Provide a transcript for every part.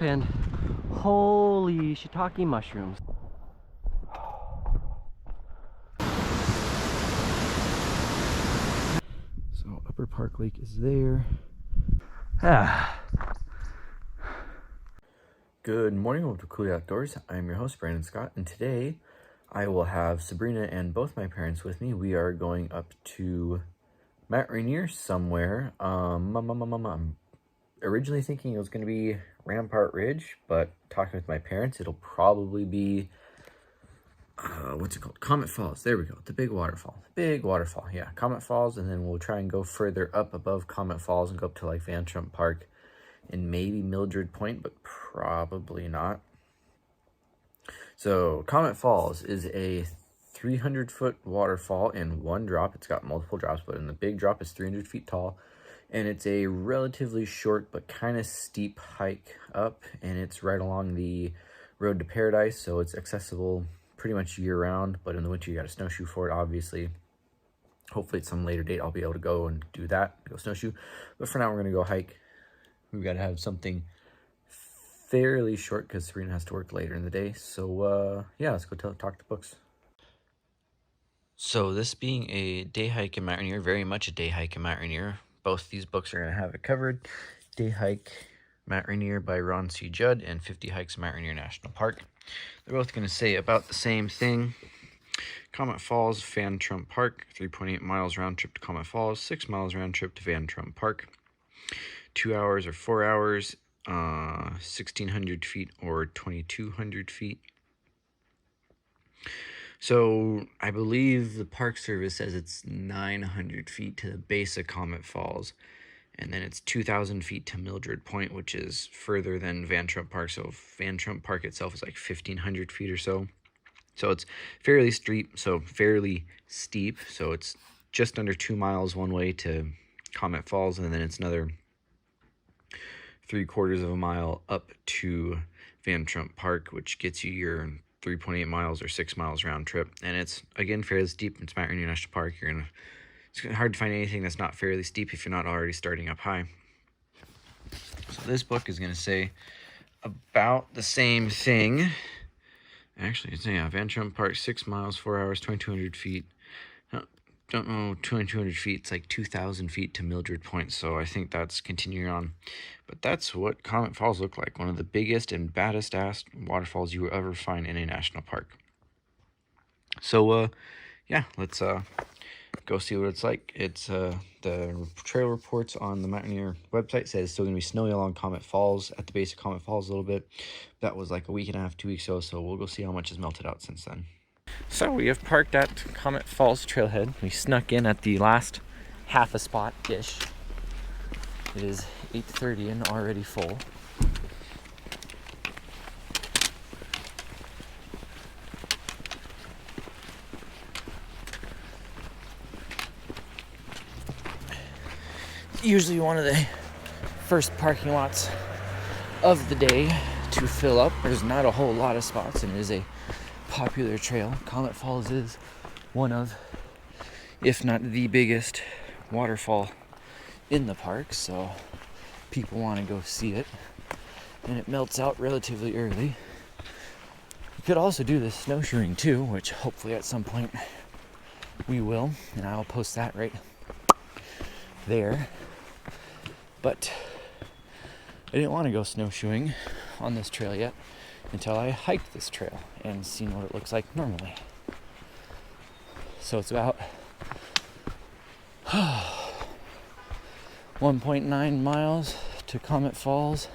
and holy shiitake mushrooms. So Upper Park Lake is there. Good morning, welcome to Cool Outdoors. I'm your host, Brandon Scott, and today I will have Sabrina and both my parents with me. We are going up to Mount Rainier somewhere. I'm originally thinking it was going to be Rampart Ridge, but talking with my parents, it'll probably be what's it called? Comet Falls. There we go. The big waterfall. Yeah, Comet Falls, and then we'll try and go further up above Comet Falls and go up to like Van Trump Park and maybe Mildred Point, but probably not. So Comet Falls is a 300-foot waterfall in one drop. It's got multiple drops, but in the big drop is 300 feet tall, and it's a relatively short but kind of steep hike up, and it's right along the road to paradise, so it's accessible pretty much year-round, but in the winter you got to snowshoe for it, obviously. Hopefully at some later date I'll be able to go and do that, go snowshoe, but for now we're going to go hike. We've got to have something fairly short because Sabrina has to work later in the day. So, yeah, let's go talk to books. So this being a day hike in Mount Rainier, very much a day hike in Mount Rainier. Both these books are going to have it covered. Day Hike Mount Rainier by Ron C. Judd and 50 Hikes Mount Rainier National Park. They're both going to say about the same thing. Comet Falls, Van Trump Park, 3.8 miles round trip to Comet Falls, 6 miles round trip to Van Trump Park. 2 hours or 4 hours, 1,600 feet or 2,200 feet. So I believe the Park Service says it's 900 feet to the base of Comet Falls, and then it's 2,000 feet to Mildred Point, which is further than Van Trump Park. So Van Trump Park itself is like 1,500 feet or so. So it's fairly steep. So it's just under 2 miles one way to Comet Falls, and then it's another 3/4 of a mile up to Van Trump Park, which gets you your 3.8 miles or 6 miles round trip. And it's, again, fairly steep. It's Mount Rainier National Park. It's hard to find anything that's not fairly steep if you're not already starting up high. So this book is going to say about the same thing. Actually, it's, yeah, Van Trump Park, 6 miles, 4 hours, 2,200 feet. Don't know, 2,200 feet, it's like 2,000 feet to Mildred Point, so I think that's continuing on. But that's what Comet Falls look like, one of the biggest and baddest ass waterfalls you will ever find in a national park. So, yeah, let's go see what it's like. It's the trail reports on the Mount Rainier website says it's still going to be snowy along Comet Falls, at the base of Comet Falls a little bit. That was like a week and a half, 2 weeks ago, so we'll go see how much has melted out since then. So we have parked at Comet Falls trailhead. We snuck in at the last half a spot-ish. It is 8:30 and already full. Usually one of the first parking lots of the day to fill up. There's not a whole lot of spots, and it is a popular trail. Comet Falls is one of, if not the biggest waterfall in the park, so people want to go see it, and it melts out relatively early. You could also do this snowshoeing too, which hopefully at some point we will, and I'll post that right there. But I didn't want to go snowshoeing on this trail yet until I hiked this trail and seen what it looks like normally. So it's about 1.9 miles to Comet Falls,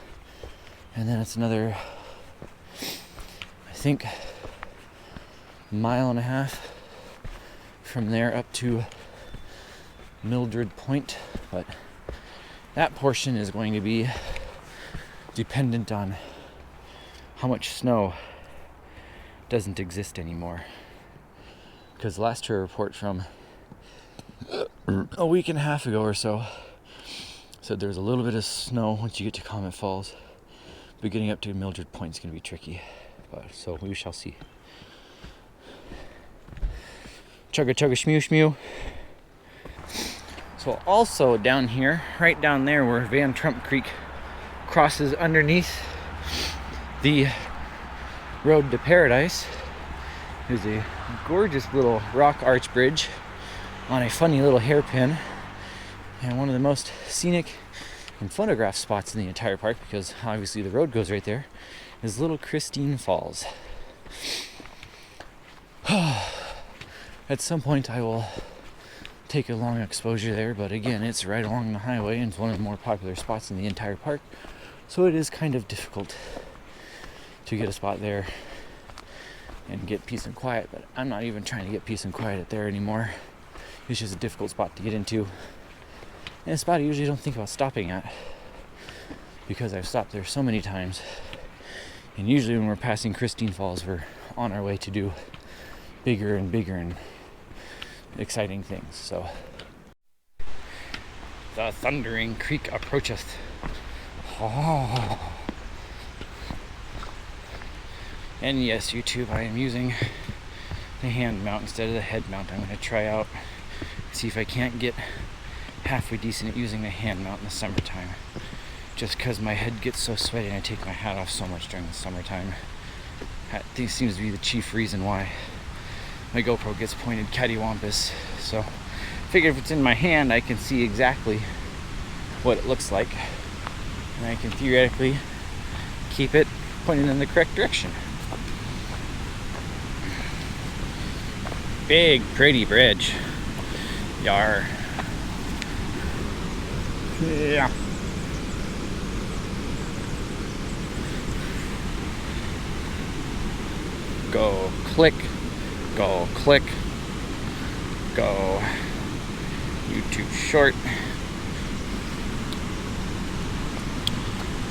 and then it's another, I think, 1.5 miles from there up to Mildred Point, but that portion is going to be dependent on how much snow doesn't exist anymore. Because the last trail report from a week and a half ago or so said there's a little bit of snow once you get to Comet Falls, but getting up to Mildred Point is going to be tricky. But so we shall see. Chugga chugga shmew shmew. So also down here, right down there where Van Trump Creek crosses underneath the road to paradise. There's a gorgeous little rock arch bridge on a funny little hairpin, and one of the most scenic and photograph spots in the entire park, because obviously the road goes right there, is Little Christine Falls. At some point I will take a long exposure there, but again, it's right along the highway and it's one of the more popular spots in the entire park, so it is kind of difficult to get a spot there and get peace and quiet. But I'm not even trying to get peace and quiet there anymore. It's just a difficult spot to get into, and a spot I usually don't think about stopping at, because I've stopped there so many times. And usually when we're passing Christine Falls, we're on our way to do bigger and bigger and exciting things. So the thundering creek approacheth. Oh. And yes, YouTube, I am using the hand mount instead of the head mount. I'm going to try out, see if I can't get halfway decent at using the hand mount in the summertime. Just because my head gets so sweaty and I take my hat off so much during the summertime. This seems to be the chief reason why my GoPro gets pointed cattywampus. So I figure if it's in my hand, I can see exactly what it looks like, and I can theoretically keep it pointed in the correct direction. Big pretty bridge. Yar. Yeah. Go click, go click, go YouTube short.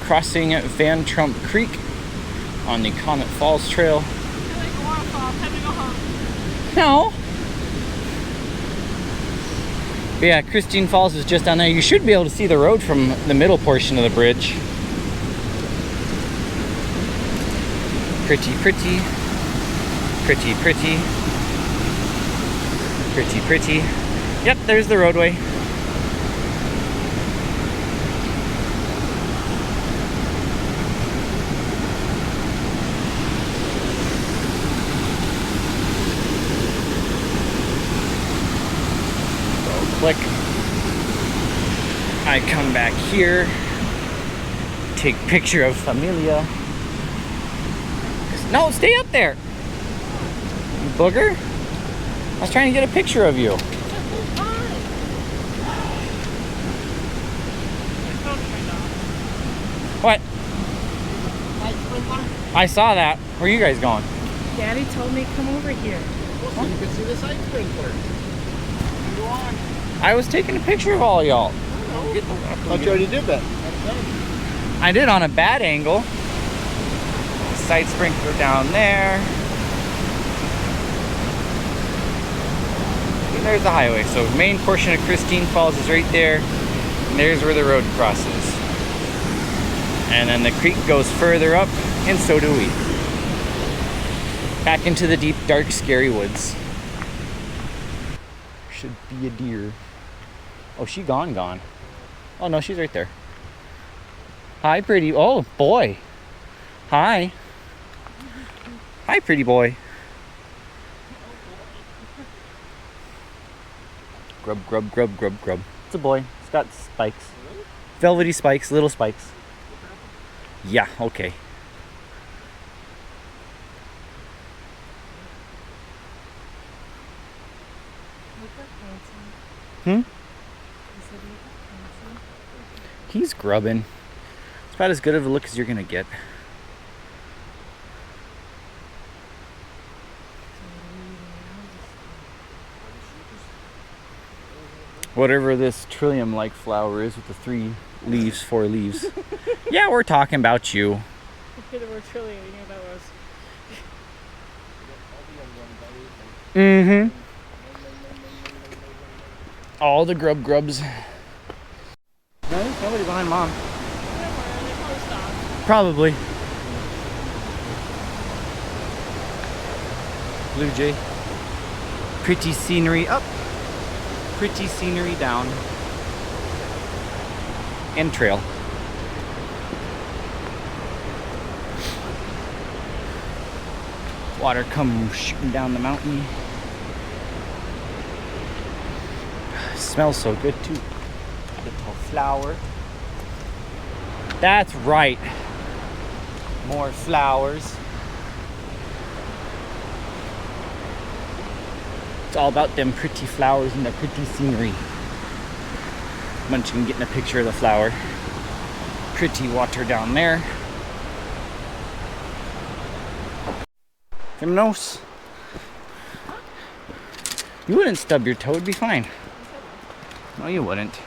Crossing Van Trump Creek on the Comet Falls Trail. I feel like a waterfall. I'm having to go home. No. But yeah, Christine Falls is just down there. You should be able to see the road from the middle portion of the bridge. Pretty, pretty. Pretty, pretty. Pretty, pretty. Yep, there's the roadway. Go click. I come back here, take picture of Familia. No, stay up there. You booger. I was trying to get a picture of you. What? I saw that. Where are you guys going? Daddy told me come over here. So you can see the side sprinkler. Go on. I was taking a picture of all y'all. I thought you already did that. I did on a bad angle. Side sprinkler down there. And there's the highway. So main portion of Christine Falls is right there. And there's where the road crosses. And then the creek goes further up, and so do we. Back into the deep, dark, scary woods. Should be a deer. Oh, she gone. Oh no, she's right there. Hi, pretty. Oh boy. Hi. Hi, pretty boy. Grub, grub, grub, grub, grub. It's a boy. It's got spikes. Velvety spikes, little spikes. Yeah, okay. He's grubbing. It's about as good of a look as you're gonna get. Whatever this trillium-like flower is with the 3 leaves, 4 leaves. Yeah, we're talking about you. The word trillium, you know that was. Mm-hmm. All the grubs. No, there's nobody behind Mom. Probably. Blue jay. Pretty scenery up. Pretty scenery down. And trail. Water come shooting down the mountain. Smells so good too. Little flower. That's right. More flowers. It's all about them pretty flowers and the pretty scenery. Munchkin getting a picture of the flower. Pretty water down there. Gymnos. You wouldn't stub your toe, it'd be fine. No, you wouldn't.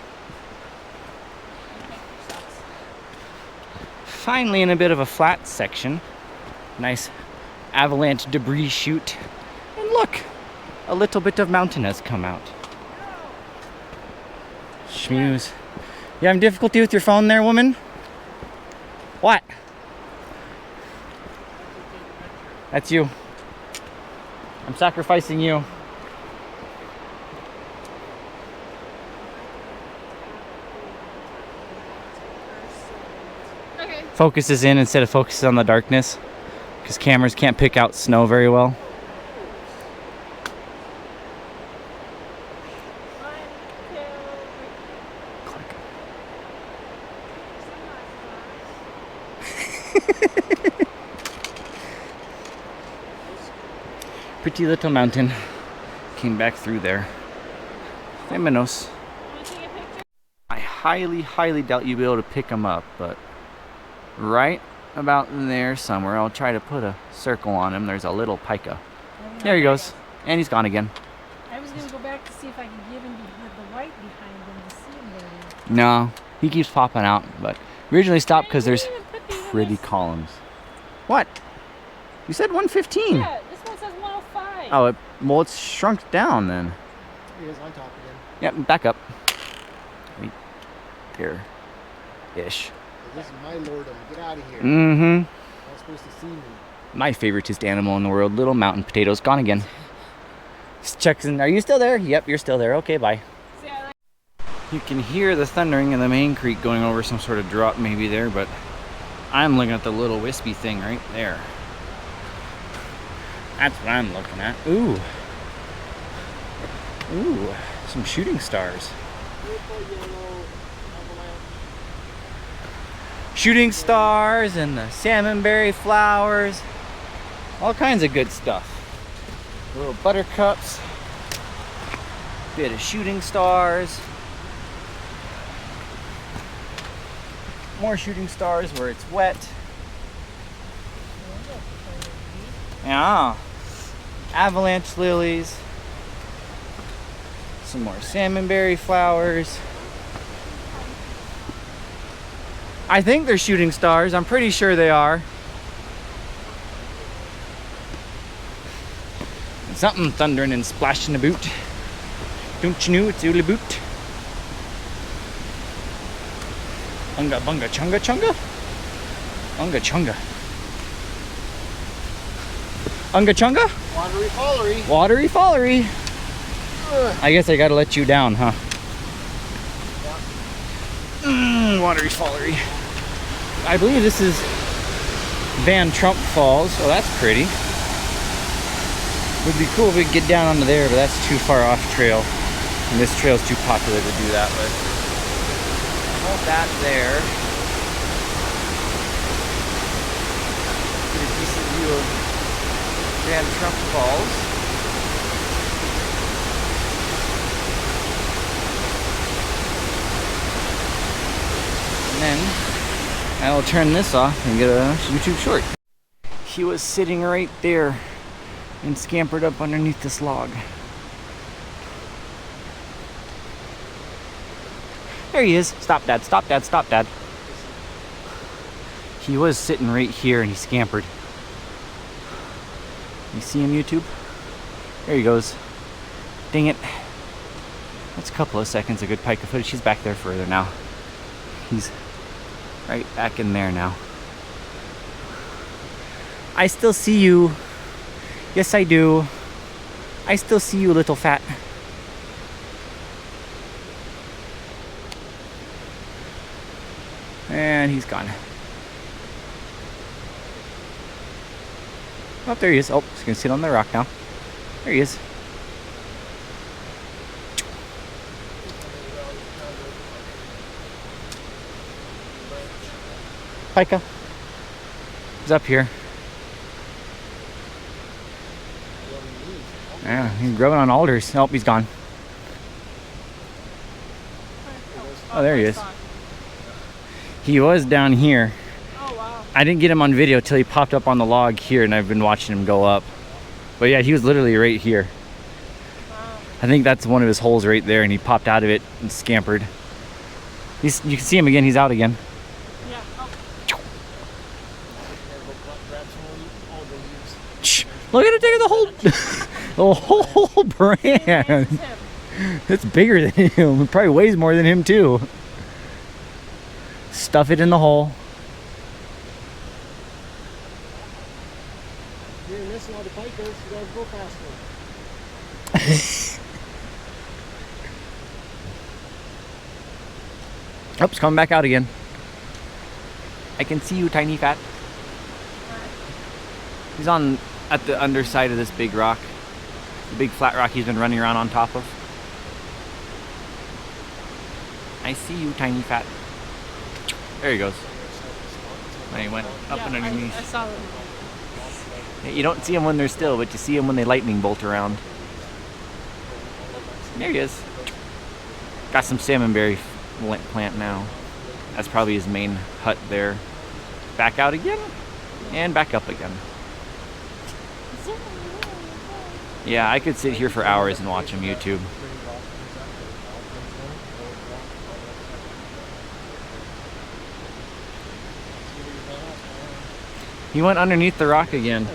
Finally in a bit of a flat section. Nice avalanche debris chute. And look, a little bit of mountain has come out. Schmooze. You having difficulty with your phone there, woman? What? That's you. I'm sacrificing you. Okay. Focuses in instead of focuses on the darkness. Because cameras can't pick out snow very well. Pretty little mountain. Came back through there. Femenos. I highly doubt you'll be able to pick them up, but right about there somewhere, I'll try to put a circle on him. There's a little pika. There he goes. And he's gone again. I was gonna go back to see if I could get him behind the white behind him to see him better. No, he keeps popping out, but we originally stopped because there's pretty columns. What? You said 115. Yeah, this one says 105. Oh, well, it's shrunk down then. He is on top again. Yep, back up. Right here. Ish. This is my lordom. Get out of here. Mm-hmm. You're not supposed to see me. My favoritist animal in the world, little mountain potatoes, gone again. Just checks in. Are you still there? Yep, you're still there. Okay, bye. See, I like You can hear the thundering in the main creek going over some sort of drop maybe there, but I'm looking at the little wispy thing right there. That's what I'm looking at. Ooh. Ooh, some shooting stars. Shooting stars and the salmonberry flowers. All kinds of good stuff. Little buttercups. Bit of shooting stars. More shooting stars where it's wet. Yeah. Avalanche lilies. Some more salmonberry flowers. I think they're shooting stars. I'm pretty sure they are. Something thundering and splashing about. Don't you know it's ooli boot? Unga bunga chunga chunga? Unga chunga. Unga chunga? Watery fallery. Watery fallery. I guess I gotta let you down, huh? Watery fallery. I believe this is Van Trump Falls. Oh, that's pretty. Would be cool if we could get down onto there, but that's too far off trail. And this trail's too popular to do that with. Hold that there. Get a decent view of Van Trump Falls. And then I'll turn this off and get a YouTube short. He was sitting right there and scampered up underneath this log. There he is. Stop, Dad. Stop, Dad. Stop, Dad. He was sitting right here and he scampered. You see him, YouTube? There he goes. Dang it. That's a couple of seconds of good pika footage. He's back there further now. He's right back in there now. I still see you. Yes, I do. I still see you, little fat. And he's gone. Oh, there he is. Oh, he's gonna sit on the rock now. There he is. Pika. He's up here. Yeah, he's grubbing on alders. Oh, he's gone. Oh, there he is. He was down here. Oh, wow. I didn't get him on video till he popped up on the log here, and I've been watching him go up. But yeah, he was literally right here. Wow. I think that's one of his holes right there, and he popped out of it and scampered. You can see him again. He's out again. Yeah. Oh, Shh, look at it taking the whole brand. it's him. It's bigger than him. It probably weighs more than him too. Stuff it in the hole. You're missing all the pikers. You gotta go faster. Oops, coming back out again. I can see you, tiny fat. He's on at the underside of this big rock. The big flat rock he's been running around on top of. I see you, tiny fat. There he goes. And he went up and underneath. I saw him. Yeah, you don't see them when they're still, but you see them when they lightning bolt around. There he is. Got some salmonberry plant now. That's probably his main hut there. Back out again, and back up again. Yeah, I could sit here for hours and watch him YouTube. He went underneath the rock again.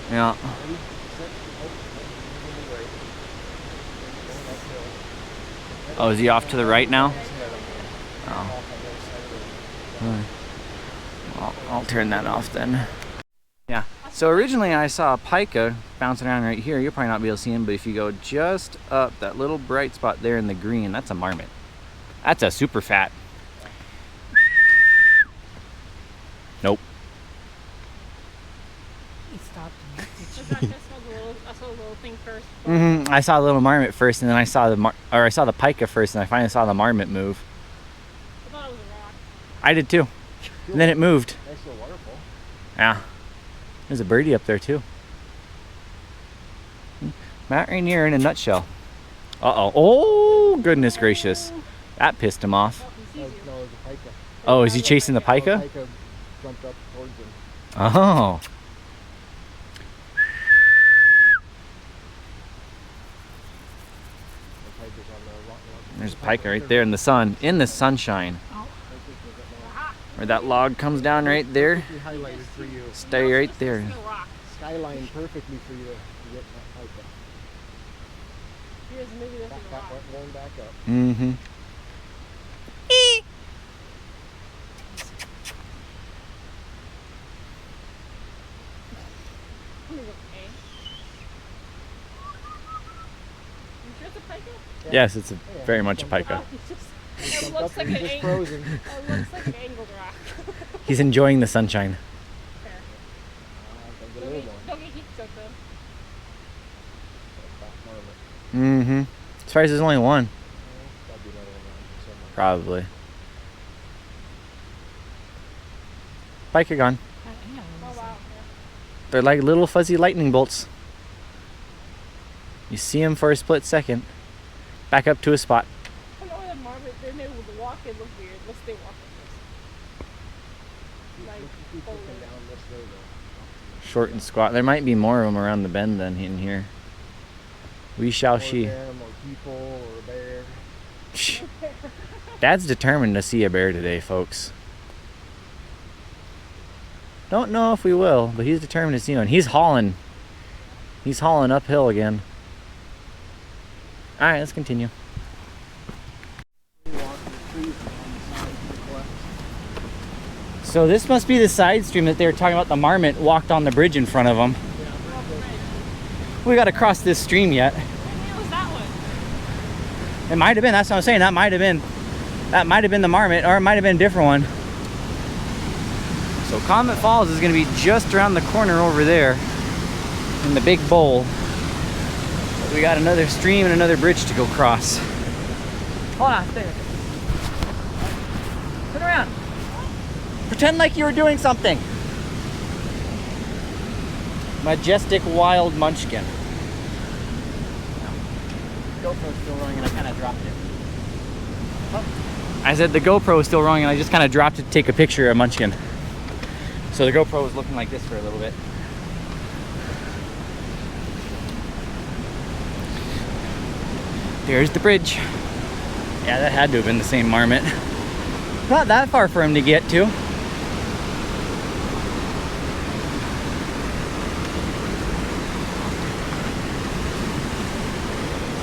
Yeah. Oh, is he off to the right now? Oh. I'll turn that off then. Yeah. So originally I saw a pika bouncing around right here. You'll probably not be able to see him, but if you go just up that little bright spot there in the green, that's a marmot. That's a super fat. Nope. He stopped. I saw the little thing first. I saw a little marmot first, and then I saw the pika first, and I finally saw the marmot move. I thought it was a rock. I did too. And then it moved. Nice little waterfall. Yeah. There's a birdie up there too. Mount Rainier in a nutshell. Uh-oh. Oh, goodness gracious. That pissed him off. No, it was a pika. Oh, is he chasing the pika? Pika jumped up towards him. Oh. The pika's on the rock. There's a pika right there in the sun, in the sunshine. Where that log comes down right there. Perfectly highlighted for you. Stay right there. It's a rock. Skyline perfectly for you to get that pika. Here's maybe this is a That rock. went going back up. Mm-hmm. Okay. You sure it's a pika? Yes, it's very much a pika. It Jumped looks up like and an just angle. frozen. It looks like an angled rock. He's enjoying the sunshine. Fair. Don't get a Don't little get, one. don't get heat soaked though. Back marmot. Mm-hmm. As far as there's only one. That'd be another one around here somewhere. Probably. Pika gone. Oh wow. They're like little fuzzy lightning bolts. You see them for a split second. Back up to a spot. I don't know where the marmot, they're able to walk, it looks weird. Let's stay walking like Keep forward. looking down this way though. Short and squat. There might be more of them around the bend than in here. We shall Or see. them, or people, or a bear. Shh. Dad's determined to see a bear today, folks. Don't know if we will, but he's determined to see one. He's hauling. He's hauling uphill again. Alright, let's continue. So this must be the side stream that they were talking about. The marmot walked on the bridge in front of them. We got to cross this stream yet. Maybe it was that one. It might have been. That's what I'm saying. That might have been the marmot, or it might have been a different one. So Comet Falls is going to be just around the corner over there in the big bowl. But we got another stream and another bridge to go cross. Hold on, stay there. Turn around. Pretend like you were doing something. Majestic wild munchkin. GoPro's still rolling and I kind of dropped it. Oh. I said the GoPro is still rolling and I just kind of dropped it to take a picture of munchkin. So the GoPro was looking like this for a little bit. There's the bridge. Yeah, that had to have been the same marmot. Not that far for him to get to.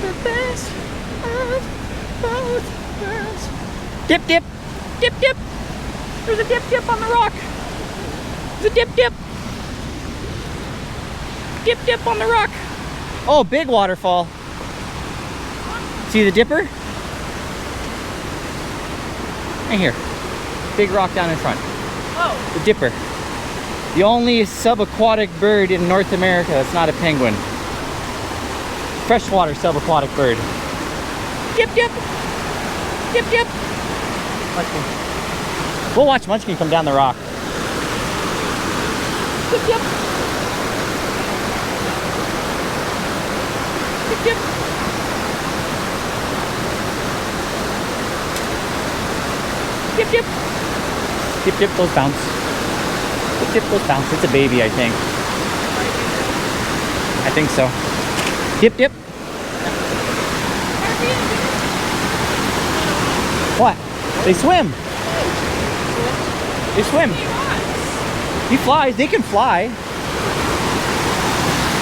The best of both worlds. Dip, dip, dip, dip. There's a dip, dip on the rock. There's a dip, dip. Dip, dip on the rock. Oh, big waterfall. See the dipper? Right here. Big rock down in front. Oh. The dipper. The only subaquatic bird in North America that's not a penguin. Freshwater subaquatic bird. Dip, dip. Dip, dip. Munchkin. We'll watch Munchkin come down the rock. Dip, dip. Dip, dip. Dip, dip. Dip, dip, those bounce. Dip, dip, those bounce. It's a baby, I think. I think so. Dip, dip. What? They swim. They swim. He flies. They can fly.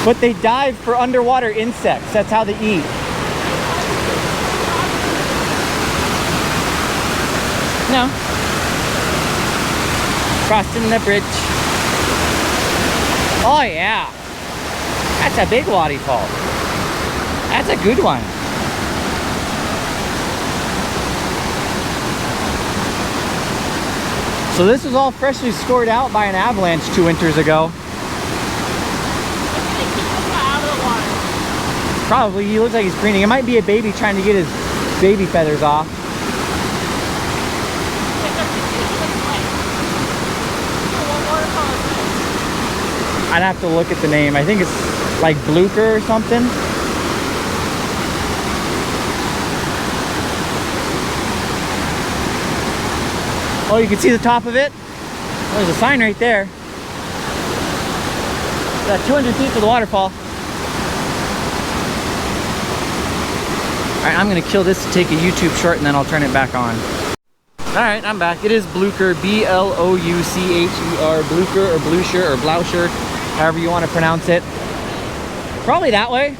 But they dive for underwater insects. That's how they eat. No. Crossing the bridge. Oh yeah. That's a big waterfall. That's a good one. So this was all freshly scored out by an avalanche 2 winters ago. Probably. He looks like he's preening. It might be a baby trying to get his baby feathers off. I'd have to look at the name. I think it's like Blucher or something. Oh, you can see the top of it? There's a sign right there. Got 200 feet to the waterfall. Alright, I'm gonna kill this to take a YouTube short and then I'll turn it back on. Alright, I'm back. It is Blucher, B-L-O-U-C-H-E-R, Blucher or Blucher or Blauscher, however you want to pronounce it. Probably that way.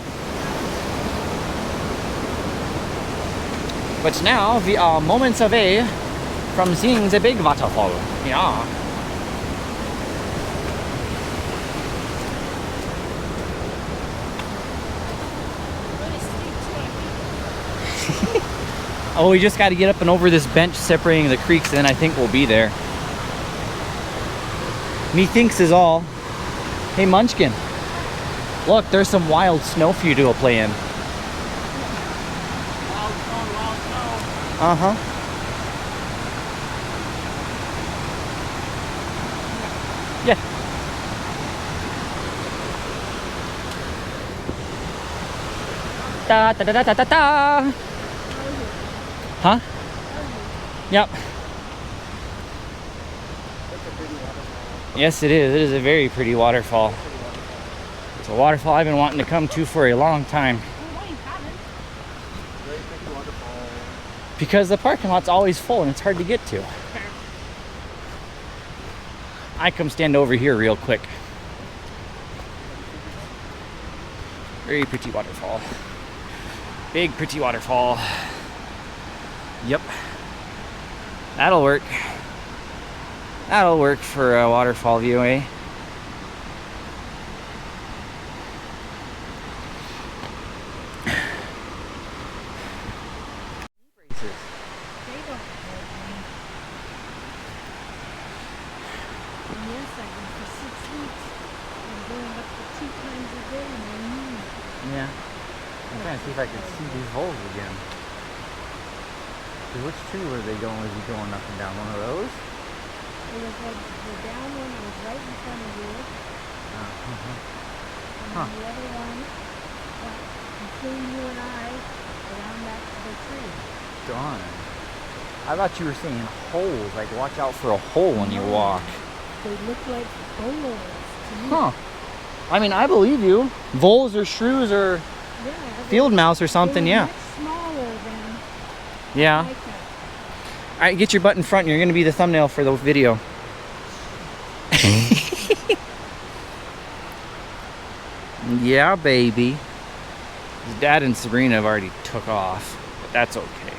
But now we are moments away from seeing the big waterfall. Yeah. Oh, we just got to get up and over this bench separating the creeks, and then I think we'll be there. Methinks is all. Hey, Munchkin. Look, there's some wild snow for you to go play in. Wild snow. Uh-huh. Yeah. Da da da da da da da. Huh? Yep. Yes, it is. It is a very pretty waterfall. It's a waterfall I've been wanting to come to for a long time. Because the parking lot's always full and it's hard to get to. I come stand over here real quick. Very pretty waterfall. Big pretty waterfall. Yep. That'll work. That'll work for a waterfall view, eh? And yes, I've been for 6 weeks. I'm going up to 2 times a day and I need it. Yeah. I'm trying to see if I can see these holes again. So which tree were they going? Was he going up and down? One of those? It was like the down one that was right in front of you. And then the other one between you and I around that the tree. Darn. I thought you were saying holes, like watch out for a hole when you walk. They look like voles to me. Huh. I mean, I believe you. Voles or shrews or Yeah, field mouse or something, they were yeah. much smaller than Yeah. PIKA. Alright, get your butt in front. You're going to be the thumbnail for the video. Yeah, baby. His dad and Sabrina have already took off, but that's okay.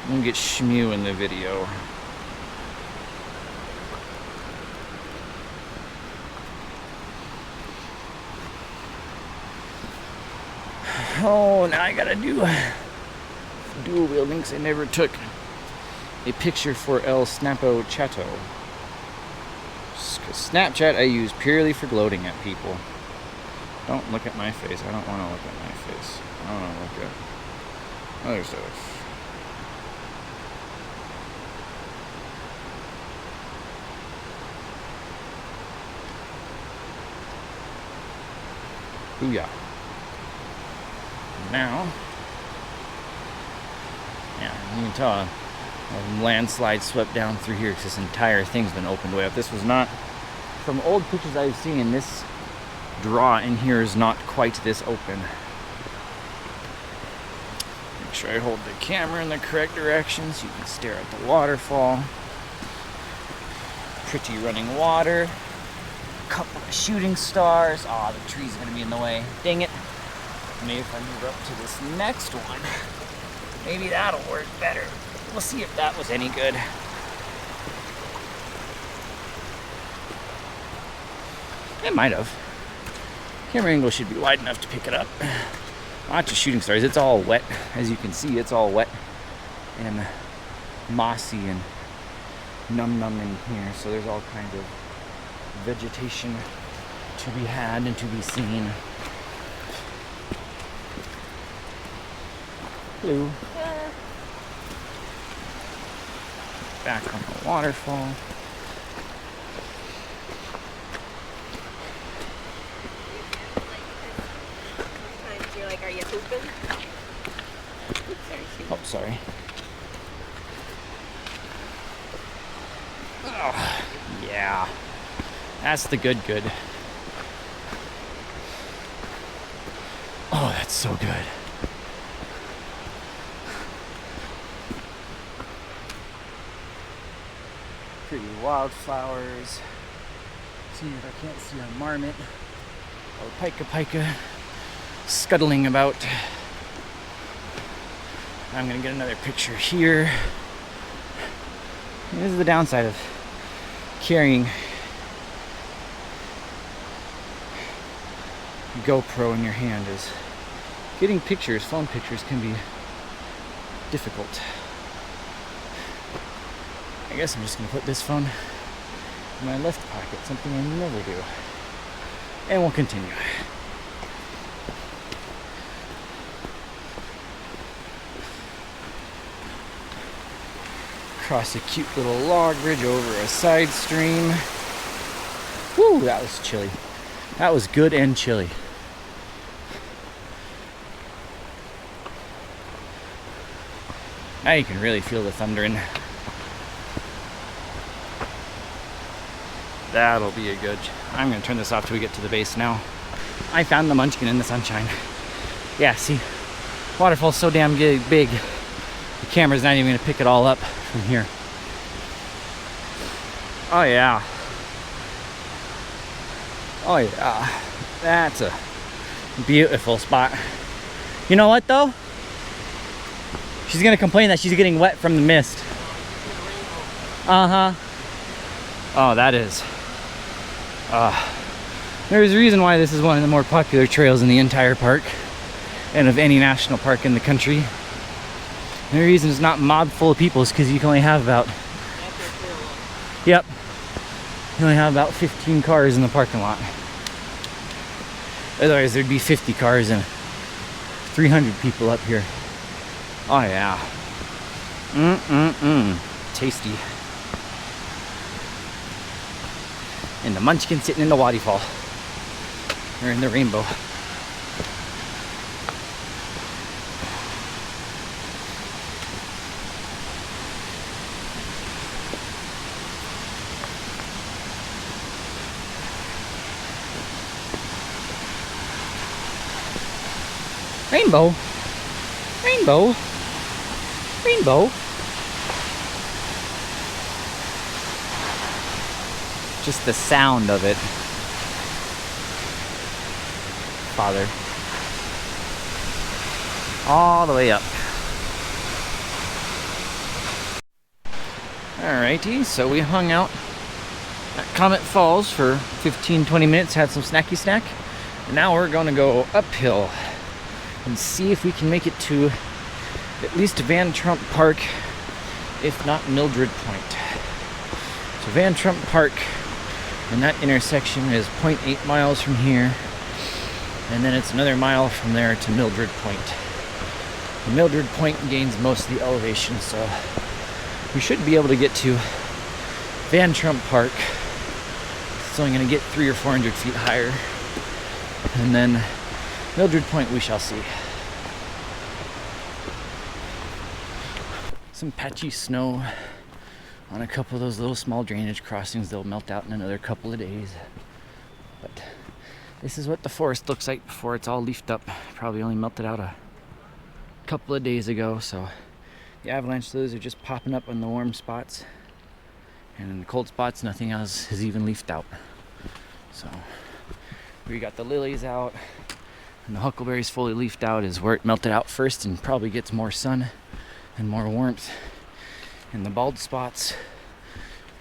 We'll get Shmew in the video. Oh, now I gotta do dual wielding because I never took a picture for El Snapo Chato. Snapchat I use purely for gloating at people. Don't look at my face. I don't want to look at my face. I want to look at other stuff. Booyah. Now, yeah, you can tell a landslide swept down through here because this entire thing's been opened way up. This was not, from old pictures I've seen, this draw in here is not quite this open. Make sure I hold the camera in the correct direction so you can stare at the waterfall. Pretty running water. A couple of shooting stars. Aw, the tree's gonna be in the way. Dang it. Maybe if I move up to this next one, maybe that'll work better. We'll see if that was any good. It might have. Camera angle should be wide enough to pick it up. Lots of shooting stars. It's all wet. As you can see, it's all wet and mossy and num in here. So there's all kinds of vegetation to be had and to be seen. Hello. Back on the waterfall. Sometimes you're like, are you pooping? Oh, sorry. Oh, yeah. That's the good. Oh, that's so good. Pretty wildflowers. See if I can't see a marmot or pika scuttling about. I'm gonna get another picture here. This is the downside of carrying GoPro in your hand, is getting pictures, phone pictures can be difficult. I guess I'm just gonna put this phone in my left pocket, something I never do. And we'll continue. Across a cute little log bridge over a side stream. Woo, that was chilly. That was good and chilly. Now you can really feel the thundering. That'll be a good. I'm gonna turn this off till we get to the base now. I found the munchkin in the sunshine. Yeah, see, waterfall's so damn big. The camera's not even gonna pick it all up from here. Oh yeah. Oh yeah. That's a beautiful spot. You know what though? She's gonna complain that she's getting wet from the mist. Uh-huh. Oh, that is. There's a reason why this is one of the more popular trails in the entire park and of any national park in the country. And the reason it's not mobbed full of people is because you can only have about, yep, You only have about 15 cars in the parking lot. Otherwise, there'd be 50 cars and 300 people up here. Oh yeah. Tasty. And the munchkin sitting in the waterfall. Or in the rainbow. Rainbow. Rainbow. Rainbow. Just the sound of it. Father. All the way up. Alrighty, so we hung out at Comet Falls for 15-20 minutes, had some snacky snack, and now we're gonna go uphill and see if we can make it to at least Van Trump Park, if not Mildred Point. So Van Trump Park, and that intersection is 0.8 miles from here, and then it's another mile from there to Mildred Point. And Mildred Point gains most of the elevation, so we should be able to get to Van Trump Park. It's only going to get 300 or 400 feet higher, and then Mildred Point we shall see. Some patchy snow on a couple of those little small drainage crossings. They'll melt out in another couple of days. But this is what the forest looks like before it's all leafed up. Probably only melted out a couple of days ago, so the avalanche lilies are just popping up on the warm spots, and in the cold spots nothing else has even leafed out. So we got the lilies out, and the huckleberries fully leafed out is where it melted out first and probably gets more sun and more warmth. And the bald spots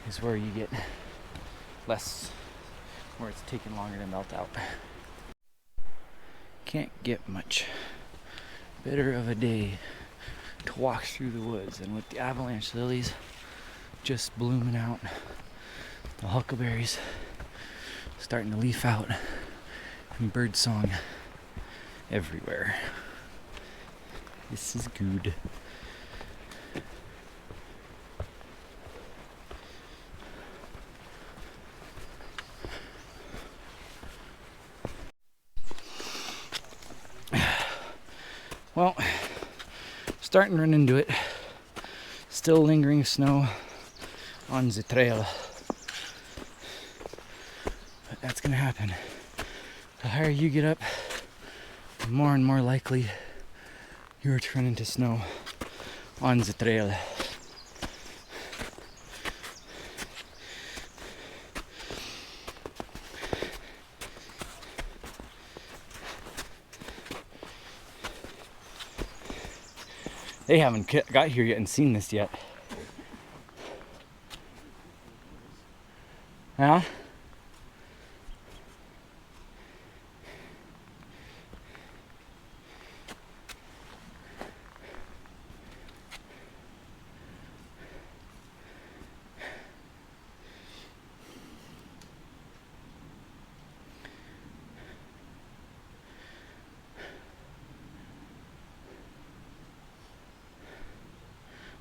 is where you get less, where it's taking longer to melt out. Can't get much better of a day to walk through the woods, and with the avalanche lilies just blooming out, the huckleberries starting to leaf out, and bird song everywhere. This is good. Well, starting to run into it. Still lingering snow on the trail. But that's gonna happen. The higher you get up, the more and more likely you're to run into snow on the trail. They haven't got here yet and seen this yet. Huh?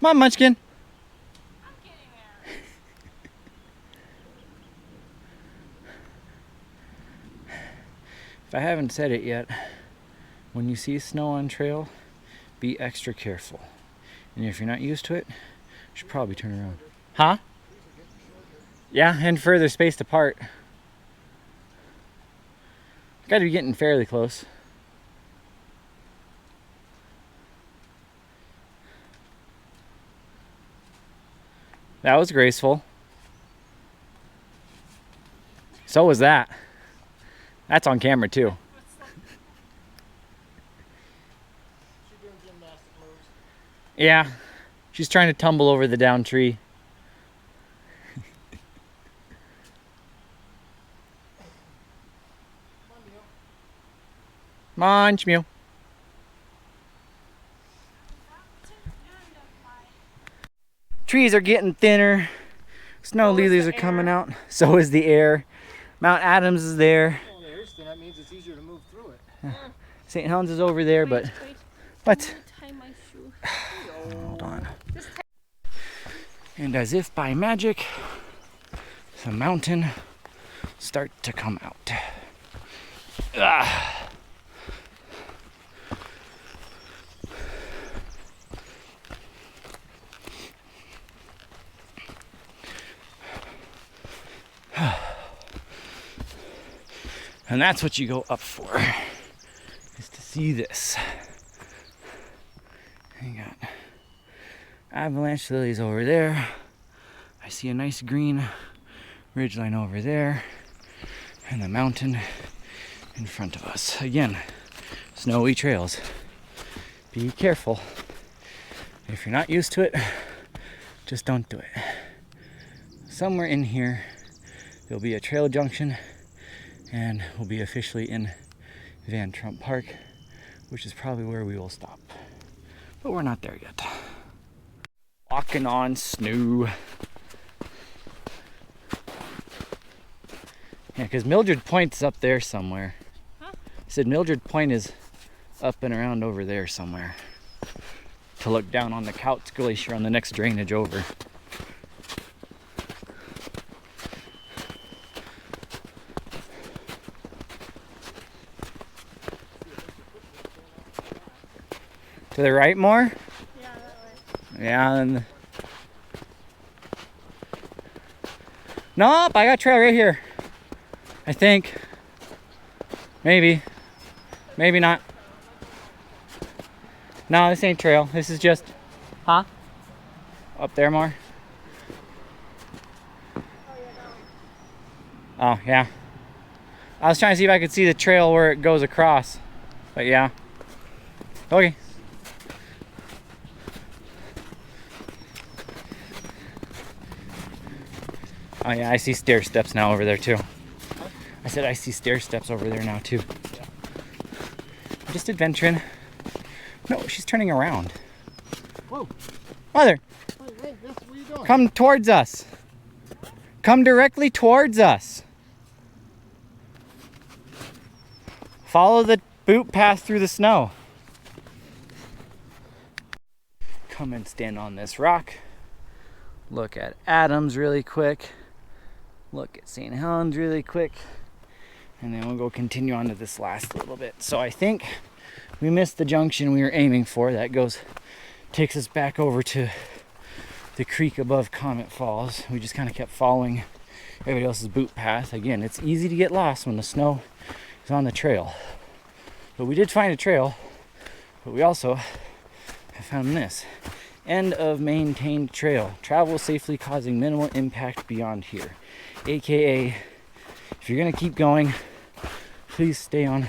Come on, Munchkin. I'm getting there. If I haven't said it yet, when you see snow on trail, be extra careful. And if you're not used to it, you should probably turn around. Huh? Yeah, and further spaced apart. Got to be getting fairly close. That was graceful. So was that. That's on camera too. She doing gymnastic moves. Yeah, she's trying to tumble over the down tree. Munch mew. Trees are getting thinner. Snow So is lilies the are coming air. out. So is the air. Mount Adams is there. Well, there's, then that means it's easier to move through it. St. Helens is over there, but Wait. what? Tie my shoe. Hold on. Just And as if by magic, the mountain start to come out. Ah. And that's what you go up for, is to see this. You got avalanche lilies over there. I see a nice green ridgeline over there, and the mountain in front of us. Again, snowy trails. Be careful. If you're not used to it, just don't do it. Somewhere in here, there'll be a trail junction, and we'll be officially in Van Trump Park, which is probably where we will stop. But we're not there yet. Walking on snow. Yeah, because Mildred Point's up there somewhere. Huh? I said Mildred Point is up and around over there somewhere. To look down on the Kautz Glacier on the next drainage over. To the right more? yeah, that way. Yeah, and nope, I got trail right here. I think. Maybe. Maybe not. No, this ain't trail. This is just, huh? Up there more? Oh, yeah. I was trying to see if I could see the trail where it goes across. But yeah. Okay. Oh yeah, I see stair steps now over there too. I said I see stair steps over there now too. I'm just adventuring. No, she's turning around. Whoa. Mother, Hey, what are you doing? come towards us. Come directly towards us. Follow the boot path through the snow. Come and stand on this rock. Look at Adams really quick. Look at St. Helens really quick. And then we'll go continue on to this last little bit. So I think we missed the junction we were aiming for. That takes us back over to the creek above Comet Falls. We just kind of kept following everybody else's boot path. Again, it's easy to get lost when the snow is on the trail. But we did find a trail, but we also have found this. End of maintained trail. Travel safely causing minimal impact beyond here. AKA, if you're gonna keep going, please stay on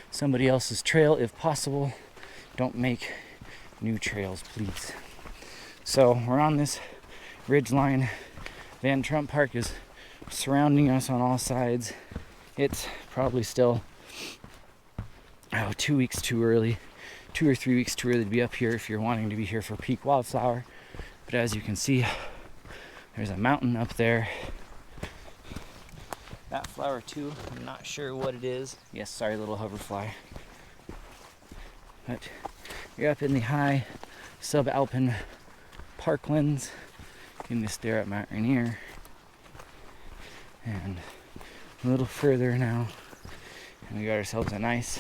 somebody else's trail if possible. Don't make new trails, please. So we're on this ridge line. Van Trump Park is surrounding us on all sides. It's probably still 2 weeks too early, 2 or 3 weeks too early to be up here if you're wanting to be here for peak wildflower. But as you can see, there's a mountain up there. That flower too, I'm not sure what it is. Yes, sorry, little hoverfly. But you're up in the high subalpine parklands. Getting to stare at Mount Rainier. And a little further now, and we got ourselves a nice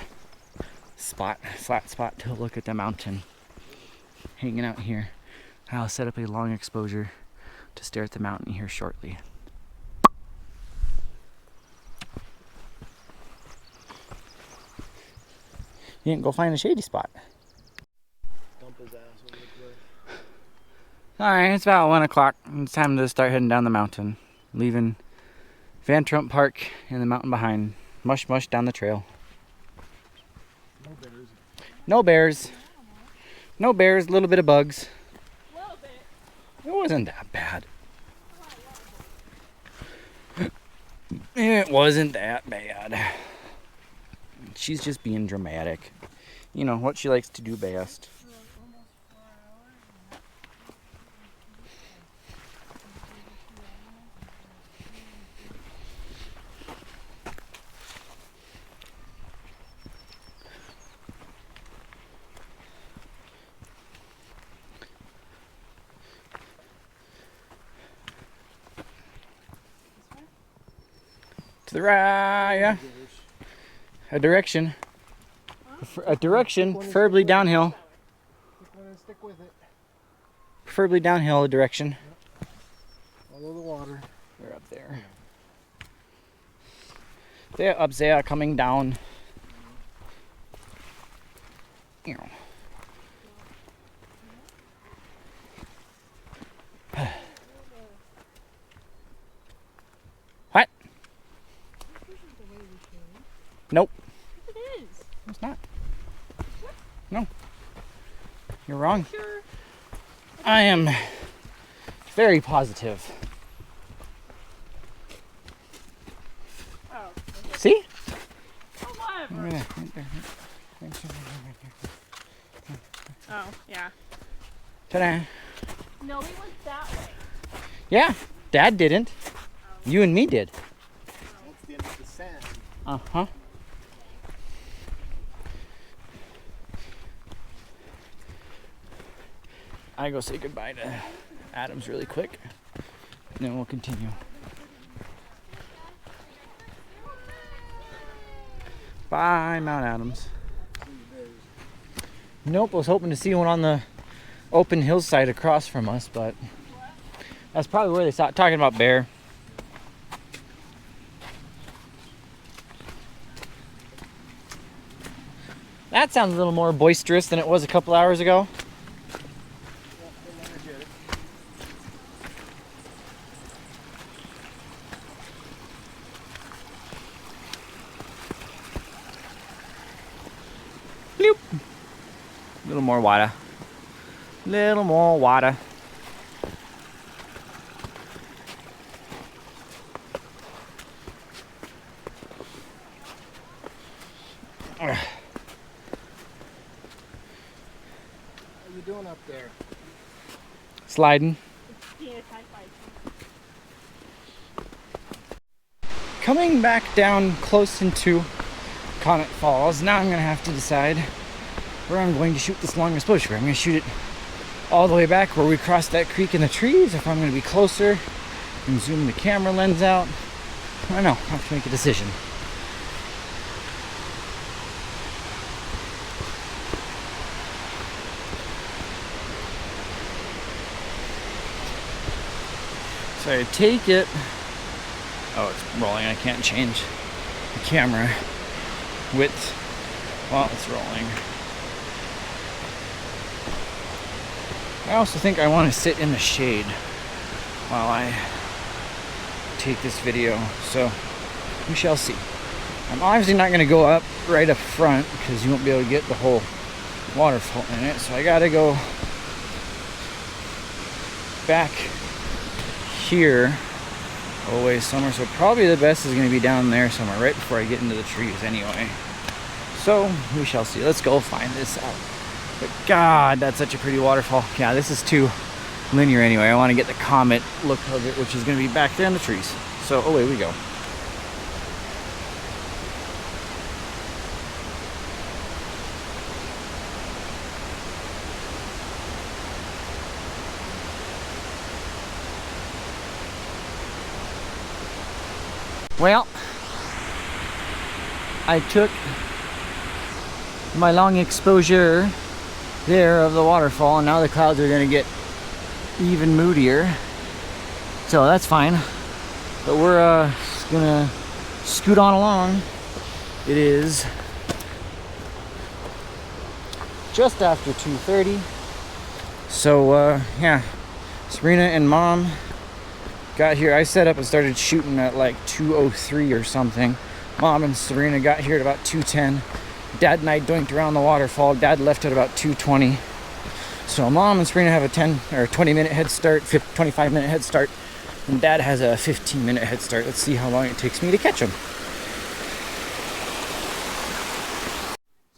spot, flat spot to look at the mountain. Hanging out here. I'll set up a long exposure to stare at the mountain here shortly. You didn't go find a shady spot. Dump his ass over the cliff. Alright, it's about 1 o'clock. It's time to start heading down the mountain. Leaving Van Trump Park and the mountain behind. Mush mush down the trail. No bears. No bears. No bears, a little bit of bugs. A little bit. It wasn't that bad. It wasn't that bad. She's just being dramatic. You know, what she likes to do best. To the right, yeah. A direction. A direction, preferably downhill. Stick with it. Preferably downhill, a direction. Follow the water. They're up there. They're up there, coming down. What? Nope. It is. It's not. No. You're wrong. Sure. I am very positive. Oh. Okay. See? Oh, whatever. Oh, yeah. Ta-da. No, we went that way. Yeah, Dad didn't. You and me did. That's the end of the sand. Uh-huh. I go say goodbye to Adams really quick, and then we'll continue. Bye, Mount Adams. Nope, I was hoping to see one on the open hillside across from us, but that's probably where they started talking about bear. That sounds a little more boisterous than it was a couple hours ago. Bloop. A little more water. Little more water. How are you doing up there? Sliding. Yeah, it's high five. Coming back down close into Comet Falls, now I'm going to have to decide where I'm going to shoot this long exposure. I'm going to shoot it all the way back where we crossed that creek in the trees, if I'm going to be closer and zoom the camera lens out. I don't know, I have to make a decision. So I take it. Oh, it's rolling. I can't change the camera width while it's rolling. I also think I want to sit in the shade while I take this video, so we shall see. I'm obviously not going to go up right up front because you won't be able to get the whole waterfall in it, so I got to go back here away somewhere, so probably the best is going to be down there somewhere right before I get into the trees anyway. So we shall see. Let's go find this out. But God, that's such a pretty waterfall. Yeah, this is too linear anyway. I want to get the comet look of it, which is going to be back there in the trees. So away we go. Well, I took my long exposure there of the waterfall, and now the clouds are going to get even moodier, so that's fine. But we're gonna scoot on along. It is just after 2:30, so yeah, Serena and Mom got here. I set up and started shooting at like 2:03 or something. Mom and Serena got here at about 2:10. Dad and I doinked around the waterfall. Dad left at about 2:20. So Mom and Serena have a 10 or 20 minute head start, 25 minute head start, and Dad has a 15-minute head start. Let's see how long it takes me to catch him.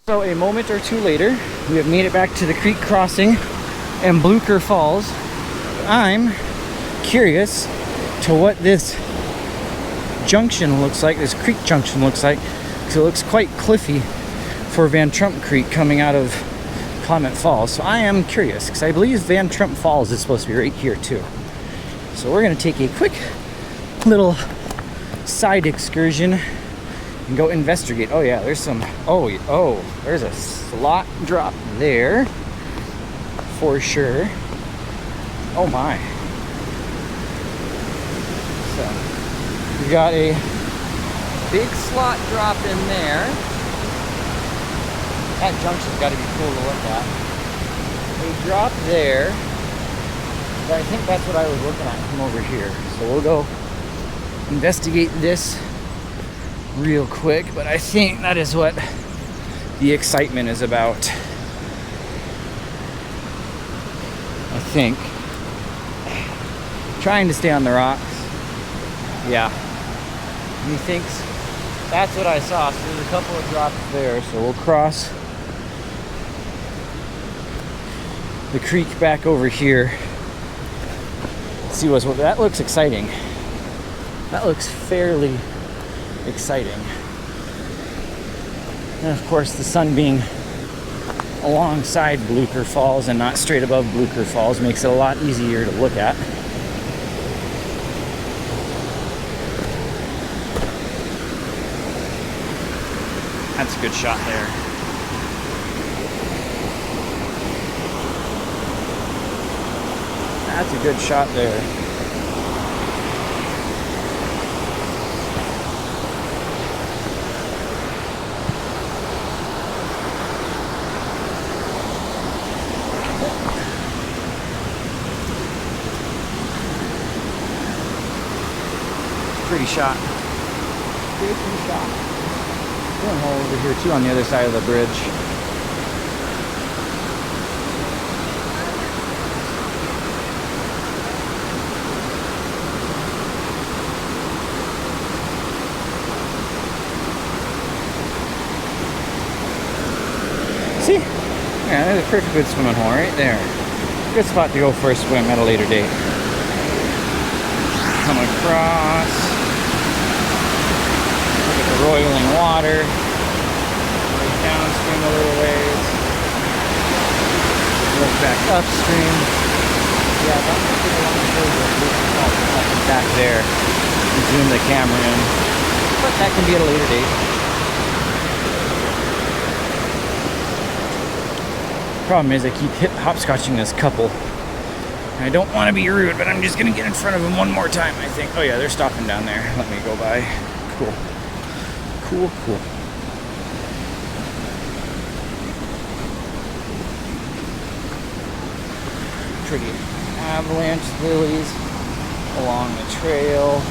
So a moment or two later, we have made it back to the creek crossing and Blucher Falls. I'm curious to what this junction looks like, this creek junction looks like, because it looks quite cliffy for Van Trump Creek coming out of Comet Falls. So I am curious, because I believe Van Trump Falls is supposed to be right here too. So we're going to take a quick little side excursion and go investigate. Oh yeah, there's some, there's a slot drop there for sure. Oh my. So we got a big slot drop in there. That junction's got to be cool to look at. A drop there. But I think that's what I was looking at from over here. So we'll go investigate this real quick. But I think that is what the excitement is about. I think. Trying to stay on the rocks. Yeah. Methinks that's what I saw. So there's a couple of drops there. So we'll cross the creek back over here. See what's what. That looks exciting. That looks fairly exciting. And of course, the sun being alongside Blucher Falls and not straight above Blucher Falls makes it a lot easier to look at. That's a good shot there. That's a good shot there. Pretty shot. Pretty shot. One hole over here too on the other side of the bridge. See? Yeah, there's a pretty good swimming hole right there. Good spot to go for a swim at a later date. Come across. Look at the roiling water. Look downstream a little ways. Look back upstream. Yeah, that's back there. Zoom the camera in. But that can be at a later date. Problem is I keep hopscotching this couple. And I don't want to be rude, but I'm just going to get in front of them one more time, I think. Oh yeah, they're stopping down there. Let me go by. Cool. Cool, cool. Pretty avalanche lilies along the trail.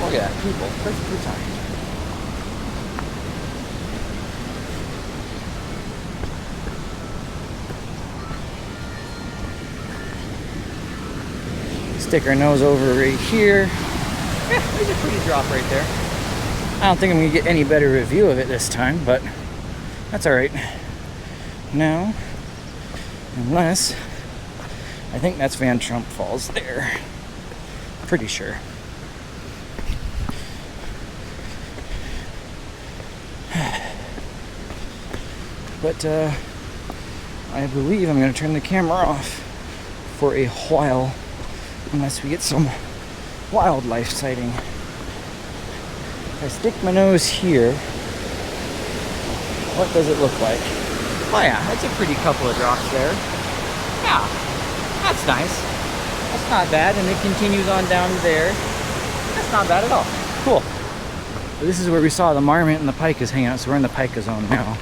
Look at that, people. Perfectly timed. Stick our nose over right here. Yeah, there's a pretty drop right there. I don't think I'm gonna get any better review of it this time, but that's all right. Now, unless I think that's Van Trump Falls there. Pretty sure. But I believe I'm gonna turn the camera off for a while. Unless we get some wildlife sighting. If I stick my nose here, what does it look like? Oh yeah, that's a pretty couple of drops there. Yeah, that's nice. That's not bad, and it continues on down there. That's not bad at all. Cool. So this is where we saw the marmot and the pikas hang out, so we're in the pika zone now.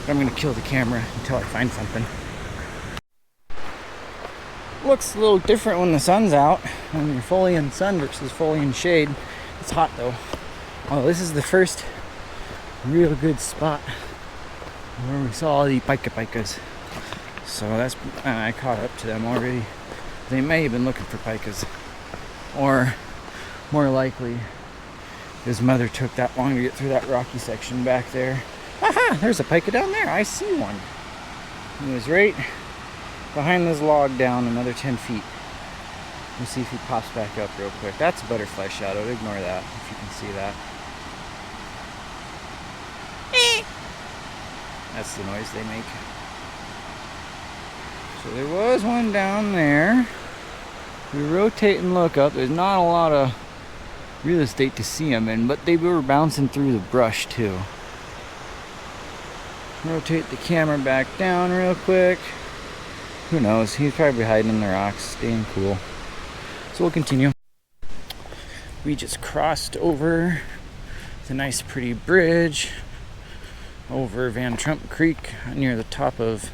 But I'm gonna kill the camera until I find something. Looks a little different when the sun's out, when you're fully in sun versus fully in shade. It's hot though. Oh, this is the first real good spot where we saw all the pikas. So that's, I caught up to them already. They may have been looking for pikas, or more likely his mother took that long to get through that rocky section back there. Aha, there's a pika down there. I see one. He was right behind this log down another 10 feet. Let's see if he pops back up real quick. That's a butterfly shadow. Ignore that if you can see that. That's the noise they make. So there was one down there. We rotate and look up. There's not a lot of real estate to see them in, but they were bouncing through the brush too. Rotate the camera back down real quick. Who knows? He's probably hiding in the rocks, staying cool. So we'll continue. We just crossed over the nice pretty bridge over Van Trump Creek near the top of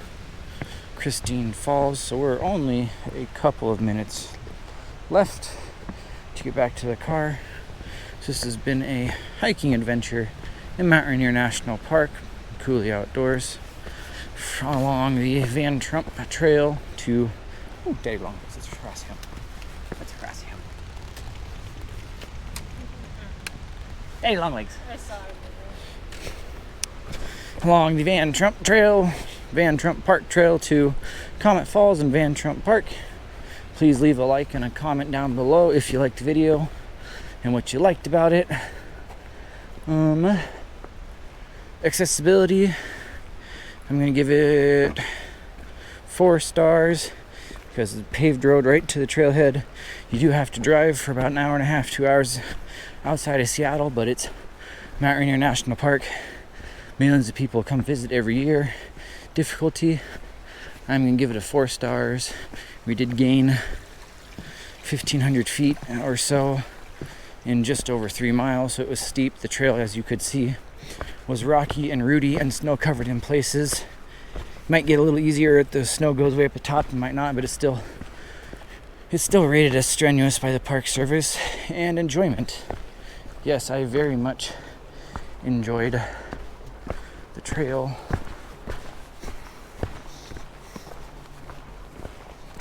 Christine Falls. So we're only a couple of minutes left to get back to the car. So this has been a hiking adventure in Mount Rainier National Park, Cooley Outdoors, along the Van Trump Trail to Daddy Long. Let's cross him. Let's cross him. Daddy Long Legs. I saw it. Along the Van Trump Trail, Van Trump Park Trail to Comet Falls and Van Trump Park. Please leave a like and a comment down below if you liked the video and what you liked about it. Accessibility, I'm gonna give it 4 stars because it's a paved road right to the trailhead. You do have to drive for about an hour and a half, 2 hours outside of Seattle, but it's Mount Rainier National Park. Millions of people come visit every year. Difficulty, I'm gonna give it a 4 stars. We did gain 1,500 feet or so in just over 3 miles, so it was steep. The trail, as you could see, was rocky and rooty and snow covered in places. Might get a little easier if the snow goes way up the top, it might not, but it's still rated as strenuous by the Park Service. And enjoyment. Yes, I very much enjoyed the trail.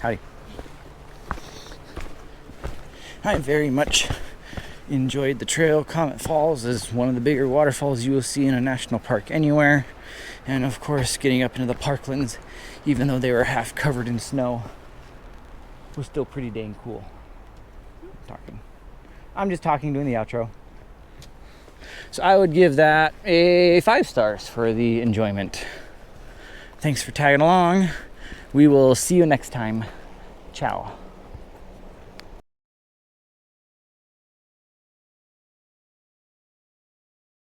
Howdy. I very much enjoyed the trail. Comet Falls is one of the bigger waterfalls you will see in a national park anywhere. And of course, getting up into the parklands, even though they were half covered in snow, was still pretty dang cool. I'm just talking, doing the outro. So I would give that a 5 stars for the enjoyment. Thanks for tagging along. We will see you next time. Ciao.